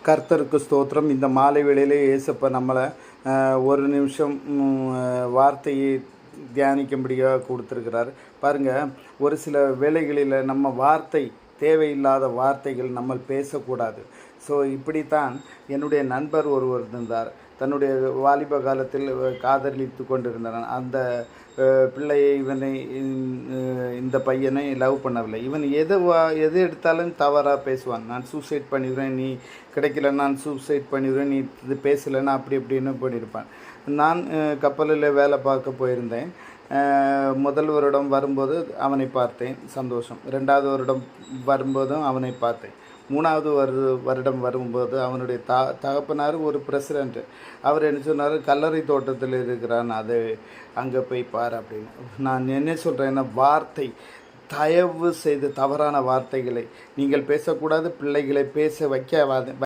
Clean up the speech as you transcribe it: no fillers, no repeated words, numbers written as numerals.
கர்த்தருக்கு ஸ்தோத்திரம். இந்த மாலை வேளையிலே இயேசப்பா நம்மளை ஒரு நிமிஷம் வார்த்தையை தியானிக்கும்படியாக கொடுத்துருக்கிறார். பாருங்கள், ஒரு சில வேளைகளில் நம்ம வார்த்தை தேவையில்லாத வார்த்தைகள் நம்ம பேசக்கூடாது. ஸோ இப்படித்தான் என்னுடைய நண்பர் ஒருவர் இருந்தார். தன்னுடைய வாலிப காலத்தில் காதலித்து கொண்டிருந்தார். அந்த பிள்ளையை இந்த பையனை லவ் பண்ணவில்லை. இவன் எது எடுத்தாலும் தவறாக பேசுவான். நான் சூசைட் பண்ணிடுவேன், நீ கிடைக்கல, நான் சூசைட் பண்ணிடுவேன், நீ இது பேசலைன்னா அப்படி இப்படின்னு பண்ணியிருப்பான். நான் கப்பலில் வேலை பார்க்க போயிருந்தேன். முதல் வருடம் வரும்போது அவனை பார்த்தேன், சந்தோஷம். 2வது வருடம் வரும்போதும் அவனை பார்த்தேன். 3வது வருடம் வரும்போது அவனுடைய தகப்பனார் ஒரு பிரசிடெண்ட்டு. அவர் என்ன சொன்னார், கல்லறை தோட்டத்தில் இருக்கிறான், அது அங்கே போய் பார் அப்படின்னு. நான் என்ன சொல்கிறேன்னா, வார்த்தை தயவு செய்து தவறான வார்த்தைகளை நீங்கள் பேசக்கூடாது. பிள்ளைகளை பேச வைக்க